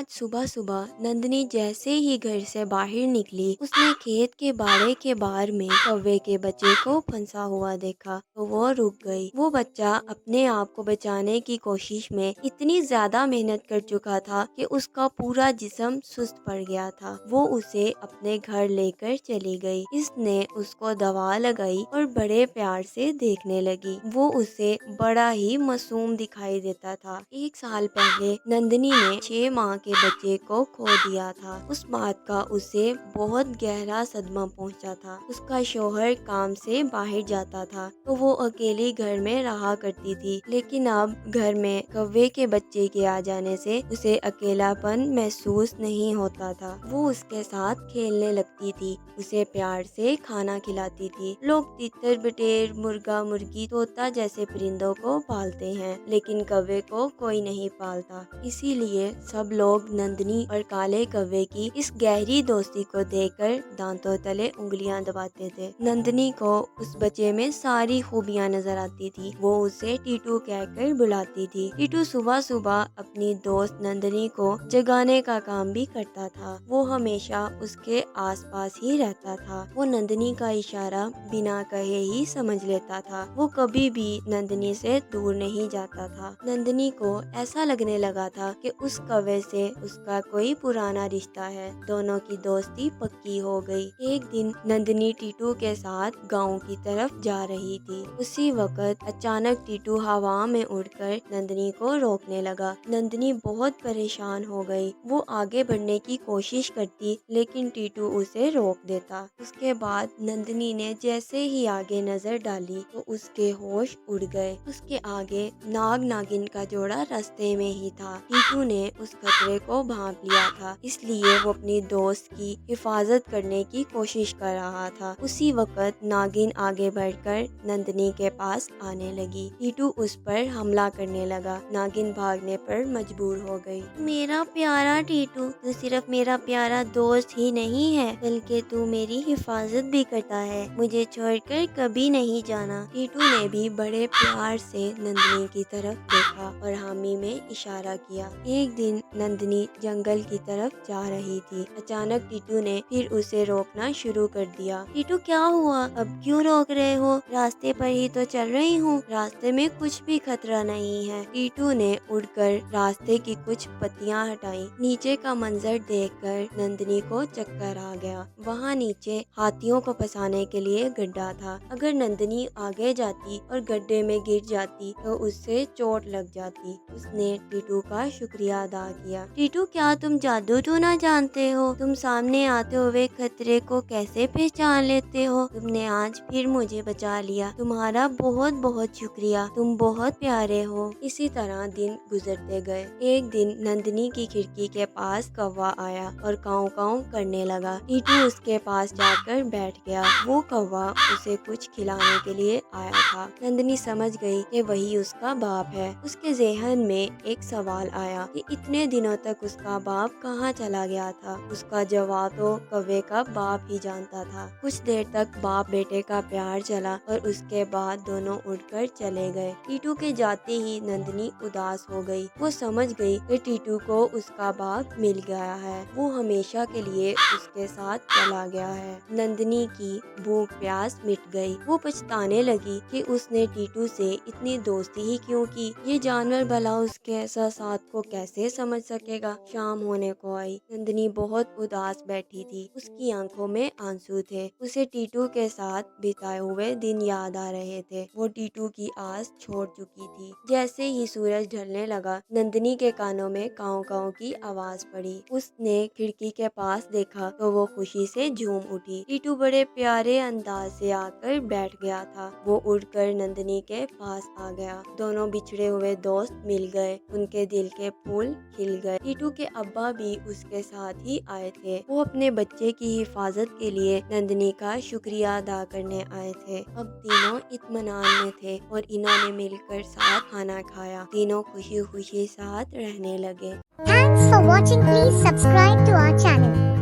आज सुबह सुबह नंदनी जैसे ही घर से बाहर निकली, उसने खेत के बाड़े के बाहर में कौवे के बच्चे को फंसा हुआ देखा तो वो रुक गई। वो बच्चा अपने आप को बचाने की कोशिश में इतनी ज्यादा मेहनत कर चुका था कि उसका पूरा जिस्म सुस्त पड़ गया था। वो उसे अपने घर लेकर चली गई। इसने उसको दवा लगाई और बड़े प्यार से देखने लगी। वो उसे बड़ा ही मासूम दिखाई देता था। एक साल पहले नंदनी ने 6 माह के बच्चे को खो दिया था। उस बात का उसे बहुत गहरा सदमा पहुंचा था। उसका शौहर काम से बाहर जाता था तो वो अकेली घर में रहा करती थी, लेकिन अब घर में कौवे के बच्चे के आ जाने से उसे अकेलापन महसूस नहीं होता था। वो उसके साथ खेलने लगती थी, उसे प्यार से खाना खिलाती थी। लोग तितर बिटेर, मुर्गा मुर्गी, तोता जैसे परिंदों को पालते हैं, लेकिन कौवे को कोई नहीं पालता। इसीलिए सब लोग नंदनी और काले कौवे की इस गहरी दोस्ती को देखकर दांतों तले उंगलियां दबाते थे। नंदनी को उस बच्चे में सारी खूबियां नजर आती थी। वो उसे टीटू कहकर बुलाती थी। टीटू सुबह सुबह अपनी दोस्त नंदनी को जगाने का काम भी करता था। वो हमेशा उसके आसपास ही रहता था। वो नंदनी का इशारा बिना कहे ही समझ लेता था। वो कभी भी नंदनी से दूर नहीं जाता था। नंदनी को ऐसा लगने लगा था कि उस कौवे से उसका कोई पुराना रिश्ता है। दोनों की दोस्ती पक्की हो गई। एक दिन नंदनी टीटू के साथ गांव की तरफ जा रही थी। उसी वक्त अचानक टीटू हवा में उड़कर नंदनी को रोकने लगा। नंदनी बहुत परेशान हो गई। वो आगे बढ़ने की कोशिश करती, लेकिन टीटू उसे रोक देता। उसके बाद नंदनी ने जैसे ही आगे नजर डाली तो उसके होश उड़ गए। उसके आगे नाग नागिन का जोड़ा रास्ते में ही था। टीटू ने उस खतरे को भांप लिया था, इसलिए वो अपनी दोस्त की हिफाजत करने की कोशिश कर रहा था। उसी वक्त नागिन आगे बढ़कर नंदनी के पास आने लगी। टीटू उस पर हमला करने लगा। नागिन भागने पर मजबूर हो गई। मेरा प्यारा टीटू, तू सिर्फ मेरा प्यारा दोस्त ही नहीं है, बल्कि तू मेरी हिफाजत भी करता है। मुझे छोड़कर कभी नहीं जाना। टीटू ने भी बड़े प्यार से नंदनी की तरफ देखा और हामी में इशारा किया। एक दिन नंदनी जंगल की तरफ जा रही थी। अचानक टीटू ने फिर उसे रोकना शुरू कर दिया। टीटू, क्या हुआ? अब क्यों रोक रहे हो? रास्ते पर ही तो चल रही हूँ। रास्ते में कुछ भी खतरा नहीं है। टीटू ने उड़कर रास्ते की कुछ पत्तियां हटाई। नीचे का मंजर देखकर नंदनी को चक्कर आ गया। वहाँ नीचे हाथियों को फंसाने के लिए गड्ढा था। अगर नंदनी आगे जाती और गड्ढे में गिर जाती तो उससे चोट लग जाती। उसने टीटू का शुक्रिया अदा किया। टीटू, क्या तुम जादू टोना जानते हो? तुम सामने आते हुए खतरे को कैसे पहचान लेते हो? तुमने आज फिर मुझे बचा लिया। तुम्हारा बहुत बहुत शुक्रिया। तुम बहुत प्यारे हो। इसी तरह दिन गुजरते गए। एक दिन नंदनी की खिड़की के पास कौवा आया और काऊ काऊ करने लगा। टीटू उसके पास जाकर बैठ गया। वो कौवा उसे कुछ खिलाने के लिए आया था। नंदनी समझ गई कि वही उसका बाप है। उसके ज़हन में एक सवाल आया कि इतने दिनों तक उसका बाप कहाँ चला गया था। उसका जवाब तो कौवे का बाप ही जानता था। कुछ देर तक बाप बेटे का प्यार चला और उसके बाद दोनों उड़कर चले गए। टीटू के जाते ही नंदनी उदास हो गई। वो समझ गई कि टीटू को उसका बाप मिल गया है। वो हमेशा के लिए उसके साथ चला गया है। नंदनी की भूख प्यास मिट गई। वो पछताने लगी कि उसने टीटू से इतनी दोस्ती ही क्यों की। ये जानवर भला उसके एहसासात को कैसे समझ सकेगा। शाम होने को आई। नंदनी बहुत उदास बैठी थी। उसकी आंखों में आंसू थे। उसे टीटू के साथ बिताए हुए दिन याद आ रहे थे। वो टीटू की आस छोड़ चुकी थी। जैसे ही सूरज ढलने लगा, नंदनी के कानों में काऊ काऊ की आवाज पड़ी। उसने खिड़की के पास देखा तो वो खुशी से झूम उठी। टीटू बड़े प्यारे अंदाज से आकर बैठ गया था। वो उड़कर नंदनी के पास आ गया। दोनों बिछड़े हुए दोस्त मिल गए। उनके दिल के फूल खिल गए। टीटू के अब्बा भी उसके साथ ही आए थे। वो अपने बच्चे की हिफाजत के लिए नंदनी का शुक्रिया अदा करने आए थे। अब तीनों इत्मीनान में थे और इन्होंने मिलकर साथ खाना खाया। तीनों खुशी खुशी साथ रहने लगे। Thanks for watching. Please subscribe to our channel.